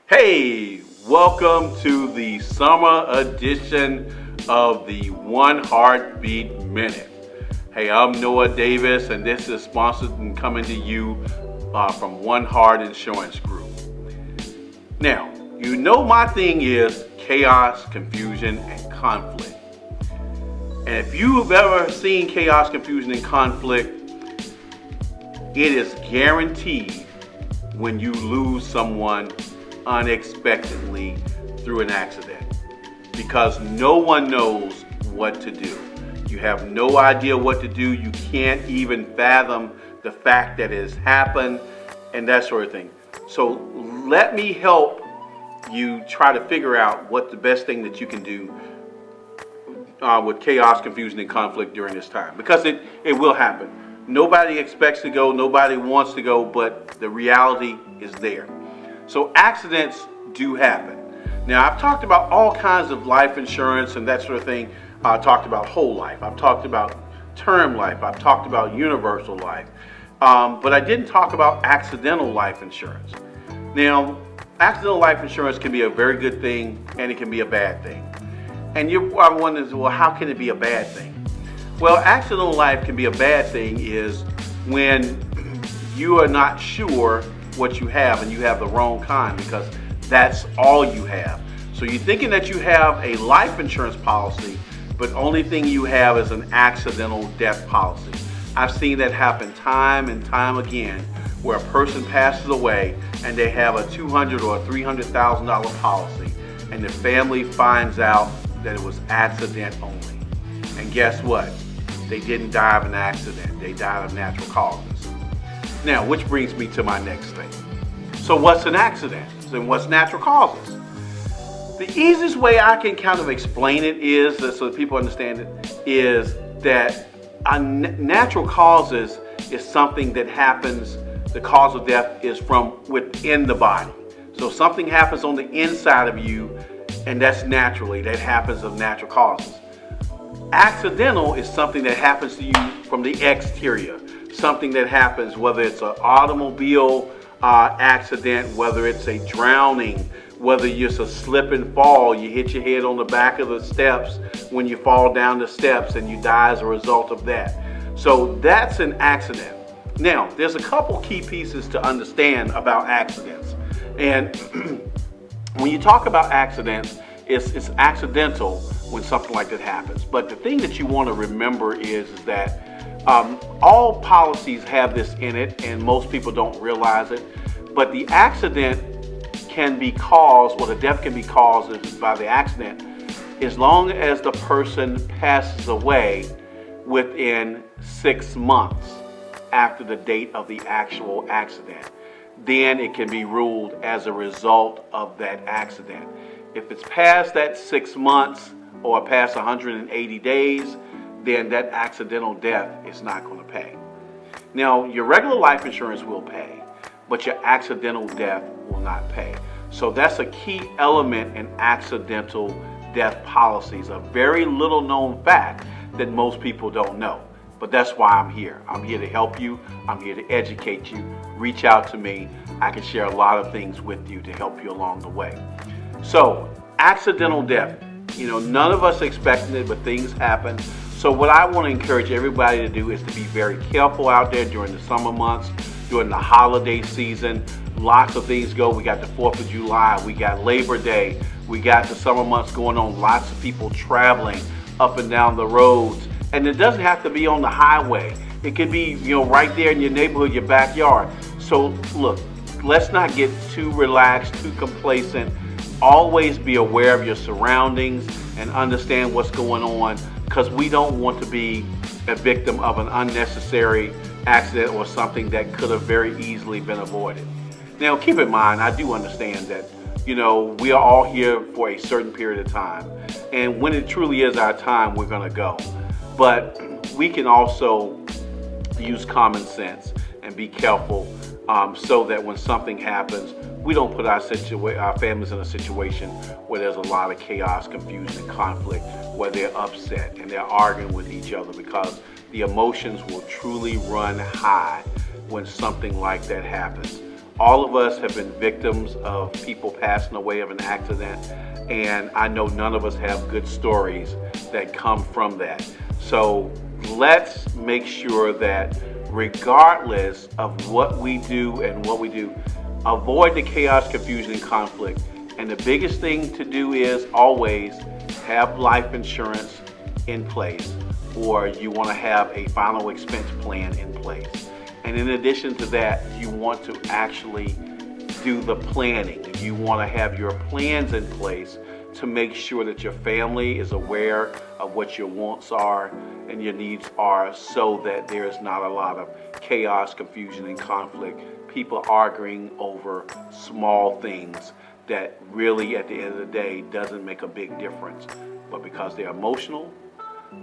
Hey, welcome to the summer edition of the One Heartbeat Minute. Hey, I'm Noah Davis, and this is sponsored and coming to you from One Heart Insurance Group. Now, you know my thing is chaos, confusion, and conflict. And if you've ever seen chaos, confusion, and conflict, it is guaranteed when you lose someone unexpectedly through an accident, because no one knows what to do. You have no idea what to do. You can't even fathom the fact that it has happened and that sort of thing. So let me help you try to figure out what the best thing that you can do with chaos, confusion, and conflict during this time, because it will happen. Nobody expects to go, nobody wants to go, but the reality is there. So accidents do happen. Now, I've talked about all kinds of life insurance and that sort of thing. I talked about whole life. I've talked about term life. I've talked about universal life. But I didn't talk about accidental life insurance. Now, accidental life insurance can be a very good thing and it can be a bad thing. And you're probably wondering, well, how can it be a bad thing? Well, accidental life can be a bad thing is when you are not sure what you have and you have the wrong kind, because that's all you have. So you're thinking that you have a life insurance policy, but only thing you have is an accidental death policy. I've seen that happen time and time again, where a person passes away and they have a $200,000 or $300,000 policy, and the family finds out that it was accident only. And guess what? They didn't die of an accident. They died of natural causes. Now, which brings me to my next thing. So what's an accident and what's natural causes? The easiest way I can kind of explain it is, so that people understand it, is that natural causes is something that happens, the cause of death is from within the body. So something happens on the inside of you, and that's naturally, that happens of natural causes. Accidental is something that happens to you from the exterior. Something that happens, whether it's an automobile accident, whether it's a drowning, whether it's a slip and fall, you hit your head on the back of the steps when you fall down the steps and you die as a result of that. So that's an accident. Now, there's a couple key pieces to understand about accidents. And when you talk about accidents, it's accidental when something like that happens. But the thing that you want to remember is that all policies have this in it, and most people don't realize it. But the accident can be caused, or the death can be caused by the accident, as long as the person passes away within 6 months after the date of the actual accident. Then it can be ruled as a result of that accident. If it's past that 6 months or past 180 days, then that accidental death is not going to pay. Now, your regular life insurance will pay, but your accidental death will not pay. So that's a key element in accidental death policies, a very little known fact that most people don't know. But that's why I'm here. I'm here to help you. I'm here to educate you. Reach out to me. I can share a lot of things with you to help you along the way. So, accidental death. None of us expected it, but things happen. So what I want to encourage everybody to do is to be very careful out there during the summer months, during the holiday season. Lots of things go. We got the 4th of July. We got Labor Day. We got the summer months going on. Lots of people traveling up and down the roads. And it doesn't have to be on the highway. It could be, right there in your neighborhood, your backyard. So look, let's not get too relaxed, too complacent. Always be aware of your surroundings and understand what's going on, because we don't want to be a victim of an unnecessary accident or something that could have very easily been avoided. Now, keep in mind, I do understand that, we are all here for a certain period of time. And when it truly is our time, we're going to go. But we can also use common sense and be careful so that when something happens, we don't put our families in a situation where there's a lot of chaos, confusion, and conflict, where they're upset and they're arguing with each other, because the emotions will truly run high when something like that happens. All of us have been victims of people passing away of an accident, and I know none of us have good stories that come from that. So let's make sure that regardless of what we do and what we do, avoid the chaos, confusion, and conflict. And the biggest thing to do is always have life insurance in place, or you want to have a final expense plan in place. And in addition to that, you want to actually do the planning. You want to have your plans in place to make sure that your family is aware of what your wants are and your needs are, so that there is not a lot of chaos, confusion, and conflict. People arguing over small things that really at the end of the day doesn't make a big difference. But because they're emotional,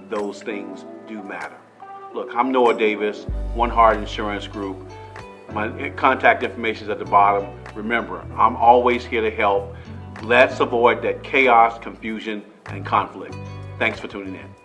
those things do matter. Look, I'm Noah Davis, One Heart Insurance Group. My contact information is at the bottom. Remember, I'm always here to help. Let's avoid that chaos, confusion, and conflict. Thanks for tuning in.